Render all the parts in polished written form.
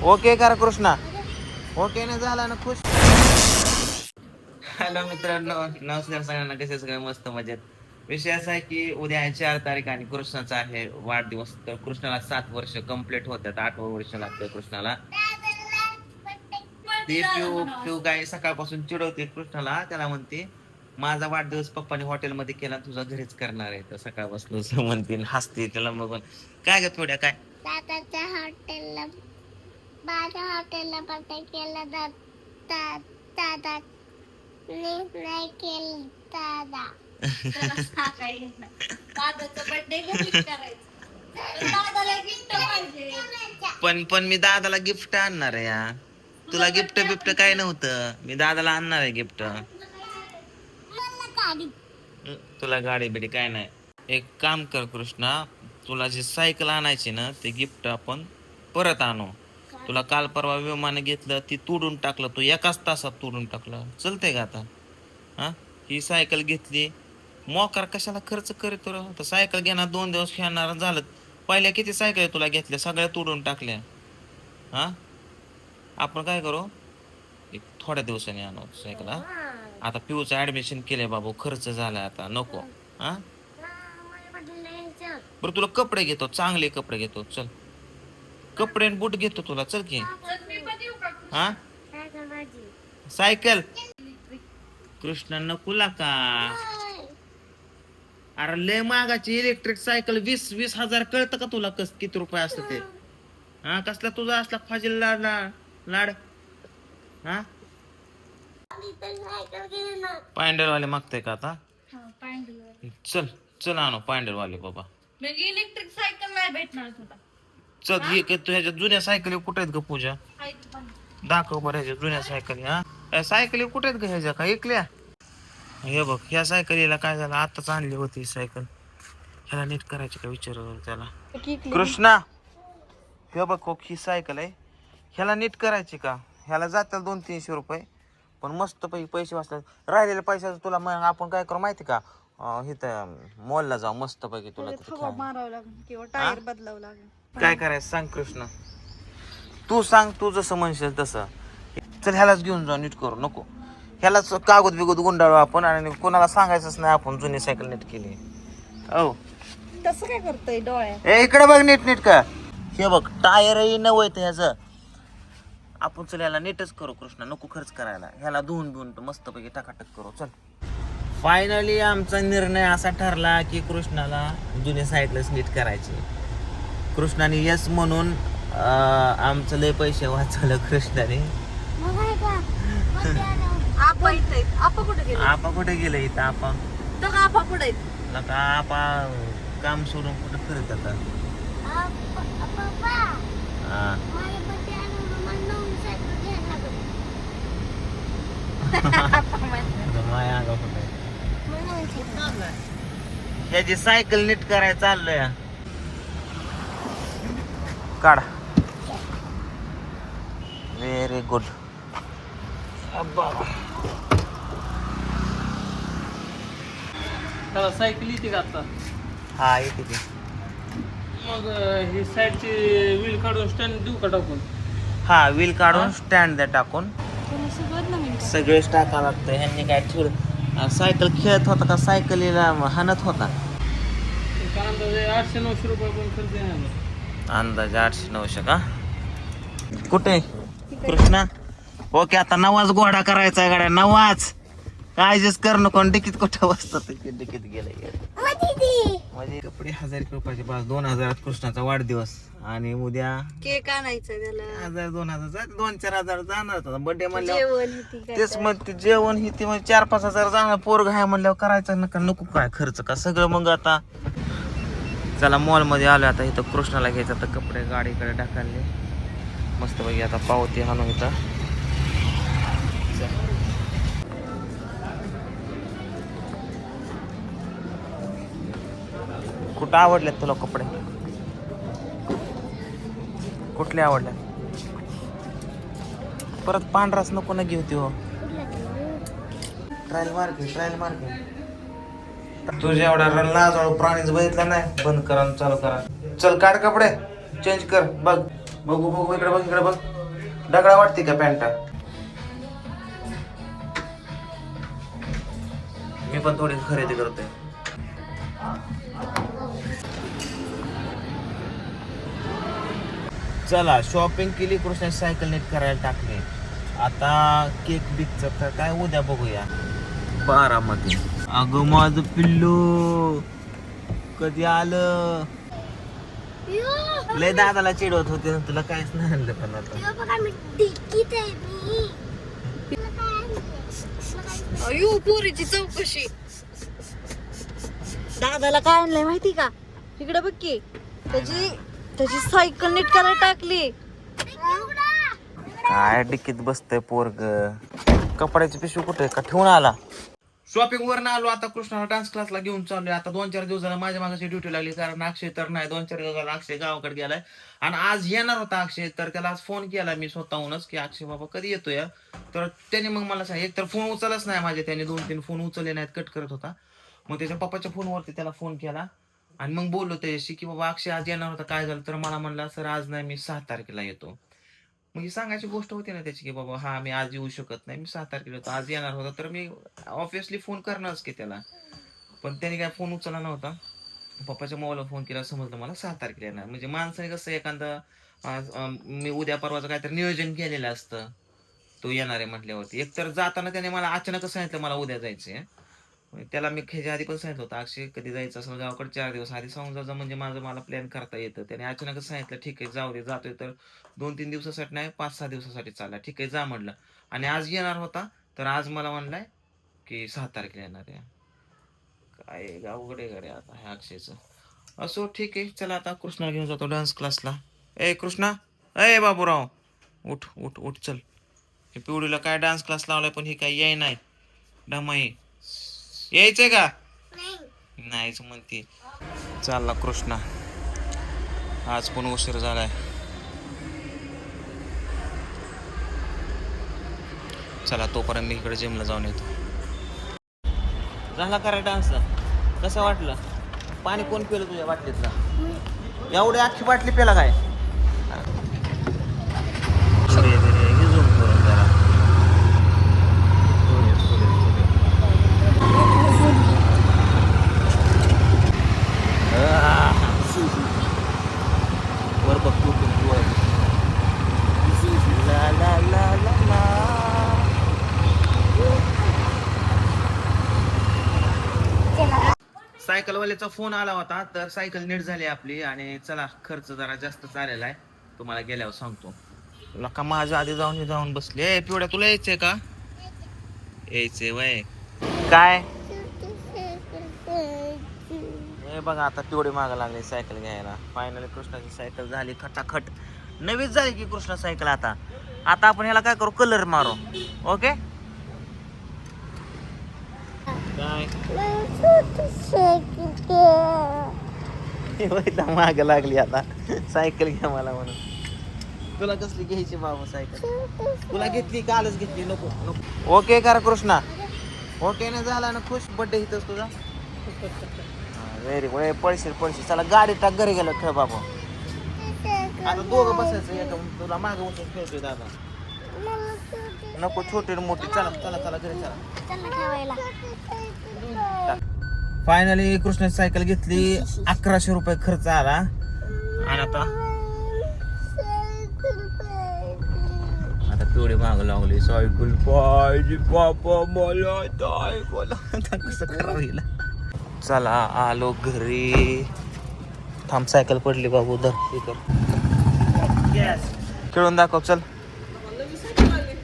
Okay करा Krishna. Okay ना झाला ना खुश. हॅलो मित्रांनो, नमस्कार सगळ्यांना. कसे सगळे मस्त मजेत. विषय असा आहे की उद्या आहे 4 तारीख आणि कृष्णाचा आहे वाढदिवस. तर कृष्णाला 7 वर्ष कंप्लीट होतात. 8वं वर्ष लागतं कृष्णाला. ती पिऊ काय सकाळपासून चिडवते कृष्णाला. त्याला म्हणते माझा वाढदिवस पप्पानी हॉटेलमध्ये केला, तुझा घरीच करणार आहे. तर सकाळपासून म्हणते, हसते त्याला बघून. काय ग थोड्या काय दादाच्या हॉटेलला, माझ्या हॉटेलला बर्थडे केला दादा नाही केलं दादा. दादाचा बर्थडे घरीच करायचा. दादाला गिफ्ट पाहिजे. पण मी दादाला गिफ्ट आणणार आहे या. तुला गिफ्ट बिफ्ट काय नव्हतं. मी दादाला आणणार आहे गिफ्ट. तुला गाडी बिडी काय नाही. एक काम कर कृष्णा, तुला जी सायकल आणायची ना ते गिफ्ट आपण परत आणू. तुला काल परवा विमानं घेतलं, ती तोडून टाकलं. तू एकाच तासात तोडून टाकलं. चलतंय का आता? हा, ही सायकल घेतली, मोकार कशाला खर्च करतो रे? तर सायकल घेणार, 2 दिवस खेळणार झालं. पहिल्या किती सायकल तुला घेतल्या, सगळ्या तोडून टाकल्या. हा, आपण काय करू, एक थोड्या दिवसांनी आणू सायकल. हा, आता पिऊचं ऍडमिशन केलंय बाबू, खर्च झालाय आता, नको. हा, बरं तुला कपडे घेतो, चांगले कपडे घेतो. चल, कपडे आणि बूट घेतो तुला. चल की. हा, सायकल कृष्णा नकुला का? अरे लय मागाची इलेक्ट्रिक सायकल 20,000 कळतं का तुला? किती रुपये असतं ते? हा, कसला तुझा असला फाजील लाड लाड. हा, पायंडलवाले मागताय का आता? चल चल आणू पायंडलवाले बाबा. इलेक्ट्रिक सायकल नाही भेटणार तुला. चल हे तू ह्याच्या जुन्या सायकली कुठे आहेत ग पूजा? दाखव बरं ह्याच्या जुन्या सायकली. हा, सायकली कुठे आहेत ग ह्याच्या? का ऐकल्या? हे बघ, ह्या सायकलीला काय झालं, आताच आणली होती सायकल. ह्याला नीट करायची का विचार त्याला. कृष्णा, हे बघ ही सायकल आहे, ह्याला नीट करायची का? ह्याला जातील 200-300 रुपये, पण मस्त पैसे वाचतात. राहिलेल्या पैशाचं तुला मग आपण काय करू माहिती का? इथं मॉलला जाऊ मस्त पैकी. तुला मारावं लागेल किंवा टायर बदलावं लागेल. काय करायचं सांग कृष्णा, तू सांग. तू जसं म्हणशील तसं. चल ह्यालाच घेऊन जाऊ, नीट करू नको. ह्यालाच कागद बिगद गुंडाळू आपण आणि कोणाला सांगायचंच नाही आपण जुनी सायकल नीट केली. हो, तसं काय करतोय डोळ्या? इकडे बघ नीट नीट का. हे बघ टायरही नवं ह्याचं. आपण चल ह्याला नीटच करू कृष्णा, नको खर्च करायला. ह्याला धुवून बिवून मस्त पैकी टाकाटक करू. चल, फायनली आमचा निर्णय असा ठरला की कृष्णाला जुनी सायकलच नीट करायची. कृष्णाने यस म्हणून आमचं लय पैसे वाचवलं कृष्णाने. आपा कुठे गेले इथं? आपा कुठे आपा काम सोडून कुठे फिरत आता? ह्याची सायकल नीट करायला चाललंय. काढा. Very good. त्याला सायकल येते का आता? हा येते ती. मग ही साईडची व्हील काढून स्टँड देऊ का टाकून? हा, व्हील काढून स्टँड द्या टाकून. सगळेच टाका लागतं. ह्यांनी काय ठेवलं? सायकल खेळत होता का सायकलीला हाणत होता? अंदाजे 800-900 रुपये पण खर्च येणार. अंदाजे 800-900 का? कुठे कृष्णा? ओके, आता नवाच घोडा करायचा आहे गाड्या, नवाच. काळजीच कर नको. डिकीत कुठं बसतात? डिकीत गेले म्हणजे कपडे 1000 रुपयाचे पास. 2000 कृष्णाचा वाढदिवस आणि उद्या केक आणायचं त्याला. 1000-2000 2-4 जाणार. बर्थडे म्हणल्यावर तेच मग ते जेवण ही ती म्हणजे 4-5 हजार जाणार. पोरग आहे म्हणल्यावर करायचं नका नको काय खर्च का सगळं. मग आता चला मॉल मध्ये आलो. आता इथं कृष्णाला घ्यायचं तर कपडे गाडीकडे टाकायले मस्त पैकी. आता पावती आणू इथं. कुठं आवडलेत तुला कपडे? कुठले आवडले? परत पांढराच नको ना घेऊ. हो, ट्रायल मार्के. तुझ्या एवढा लाजवाळू प्राणीच बघितला नाही. बंद करा चालू करा. चल काढ कपडे, चेंज कर. बघ बघू बघू इकडे बघ इकडे बघ. दगडा वाटते का पॅन्टा? मी पण थोडी खरेदी करतोय. चला शॉपिंग केली, कृष्णा सायकल नीट करायला टाकली. आता केक बिकचं तर काय उद्या बघूया बारामती. अगं माझं पिल्लू कधी आलं? लय दादाला चिडवत होते, तुला काहीच नाही आणलं. पण आता अयो पोरीची चौकशी. दादाला काय आणलंय माहिती का? इकडे बघ की, त्याची सायकल नीट करायला टाकली. काय डिक्कीत बसतंय पोरग. कपड्याची पिशवी कुठे का ठेवून आला? शॉपिंग वर आलो, आता कृष्णाला डान्स क्लासला घेऊन चाललोय. आता 2-4 दिवसाला माझ्या मागाची ड्युटी लागली, कारण अक्षय तर नाही. 2-4 दिवसाला अक्षय गावाकडे गेलाय आणि आज येणार होता अक्षय. तर त्याला आज फोन केला मी स्वतःहूनच की अक्षय बाबा कधी येतोय. तर त्याने मग मला सांग, एक तर फोन उचलच नाही माझे. त्याने 2-3 फोन उचलले नाहीत, कट करत होता. मग त्याच्या पप्पाच्या फोनवरती त्याला फोन केला आणि मग बोललो त्याच्याशी की बाबा अक्षय आज येणार होता, काय झालं? तर मला म्हणला सर आज नाही, मी 6 तारखेला येतो. मग ही सांगायची गोष्ट होती ना त्याची की बाबा हा मी आज येऊ शकत नाही, मी 6 तारखेला येतो. आज येणार होता तर मी ऑब्विसली फोन करणारच की त्याला. पण त्याने काय फोन उचलला नव्हता. पप्पाच्या मोबाईलवर फोन केला, समजलं मला 6 तारखेला येणार. म्हणजे माणसाने कसं एखादं मी उद्या परवाचं काहीतरी नियोजन केलेलं असतं तो येणार आहे म्हटल्यावरती. एकतर जाताना त्याने मला अचानकच सांगितलं मला उद्या जायचंय. त्याला मी ह्याच्या आधी पण सांगितलं होतं अक्षय कधी जायचं असेल गावाकडे 4 दिवस आधी सांगून जा, म्हणजे मला प्लॅन करता येतं. त्याने अचानकच सांगितलं ठीक आहे जाऊ दे, जातोय तर 2-3 दिवसासाठी नाही 5-6 दिवसासाठी चालला. ठीक आहे जा म्हणलं. आणि आज येणार होता तर आज मला म्हणलाय की 6 तारखेला येणार आहे. काय गावकडे गडे आता ह्या अक्षयचं. असो ठीक आहे, चला आता कृष्णा घेऊन जातो डान्स क्लासला. ए कृष्णा, ए बाबूराव, उठ उठ उठ चल. हे पिवडीला काय डान्स क्लास लावलाय, पण ही काय याय नाही डमाई. यायचंय का? नाहीच म्हणते. चालला कृष्णा, आज पण उशीर झालाय. चला तोपर्यंत मी इकडे जिमला जाऊन येतो. झाला करा डान्स? कसं वाटलं? पाणी कोण पिलं तुझ्या बाटलीतलं? एवढी अख्खी बाटली पेला काय? वर बघ तू ला ला ला ला ला. सायकलवाल्याचा फोन आला होता, तर सायकल नीट झाली आपली. आणि चला खर्च जरा जास्त आलेला आहे, तुम्हाला गेल्यावर सांगतो. तुला का माझ्या आधी जाऊन बसले. पिवड्या तुला यायचंय का? यायचंय वय काय? हे बघा आता पिवडी मागा लागली सायकल घ्यायला. फायनली कृष्णाची सायकल झाली खटाखट, नवीच झाली की कृष्णा सायकल. आता आपण ह्याला काय करू, कलर मारू. ओके काय माग लागली आता सायकल घ्या मला म्हणून. तुला कसली घ्यायची बाबा सायकल? तुला घेतली कालच घेतली, नको नको. ओके करा कृष्णा, ओके ना झाला ना खुश? बड्डे इथंच तुझा. Very good. पळशील चला गाडी टाक, घरी गेलो खेळ बाबा. आता दोघं बसायचं एका, तुला मागं बसून खेळतोय दादा. नको छोटी मोठी. चला चला चला घरी चला. फायनली कृष्णाची सायकल घेतली. 1100 रुपये खर्च आला. आणि आता पिवडी माग लागली सायकल पाहिजे पापा मला सायकल. आता कसं करावं हिला. चला आलो घरी. थांब सायकल पडली बाबू, धर खेळून दाखव चल.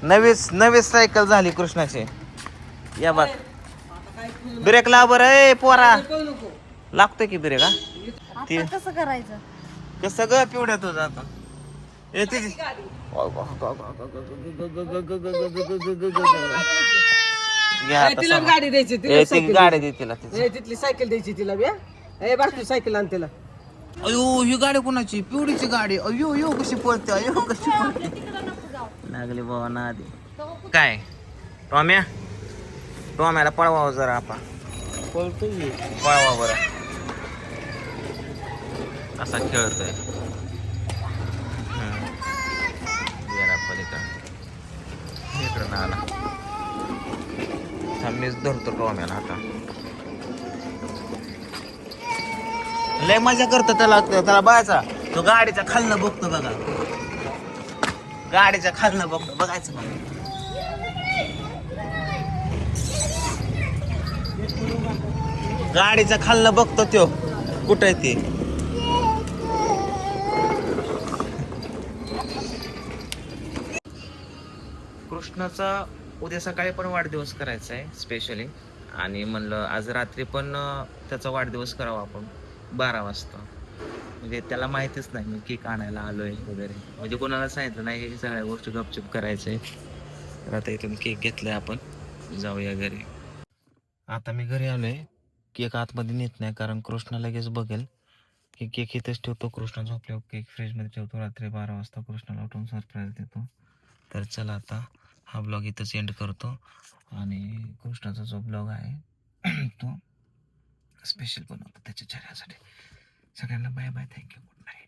नवीच सायकल झाली कृष्णाची. या बघ ब्रेक लाव बरं. ए पोरा लागतोय की ब्रेक? हा कसं करायचं? कसं ग पिवड्या तुझं आता? येते तिला गाडी द्यायची, गाडी दे तिला. तिथली सायकल द्यायची तिला. बाकी सायकल आण तिला. अयो ही गाडी कोणाची? पिवडीची गाडी. अयो यो कशी पळते, अयो कशी पळते. लागली बाबा ना आधी. काय टॉम्याला पळवावं जरा आपण. पळवा बरं कसा खेळतोय. तिकडं आला. मीच धरतो टॉम्याला आता. लय मजा करतो त्याला बायचा. तो गाडीच्या खालनं बघतो बघा. गाडीच्या खालनं बघतो बघायचं मग. गाडीच्या खालनं बघतो त्यो कुठे ते. कृष्णाचा उद्या सकाळी पण वाढदिवस करायचा आहे स्पेशली. आणि म्हणलं आज रात्री पण त्याचा वाढदिवस करावा आपण 12 वाजता. म्हणजे त्याला माहितीच नाही मी केक आणायला आलोय वगैरे. म्हणजे कोणाला सांगितलं नाही. हे सगळ्या गोष्टी गपचूप करायचंय. तर आता इथून केक घेतलाय आपण. जाऊया घरी. आता मी घरी आलोय. केक आतमध्ये नेत नाही कारण कृष्णा लगेच बघेल की केक इथेच ठेवतो. कृष्णा झोपल्यावर केक फ्रीजमध्ये ठेवतो. रात्री 12 वाजता कृष्णाला उठून सरप्राईज देतो. तर चला आता हा ब्लॉग इथंच एंड करतो. आणि कृष्णाचा जो ब्लॉग आहे तो स्पेशल बनवतो त्याच्या चेहऱ्यासाठी. सगळ्यांना bye bye. Thank you. Good night.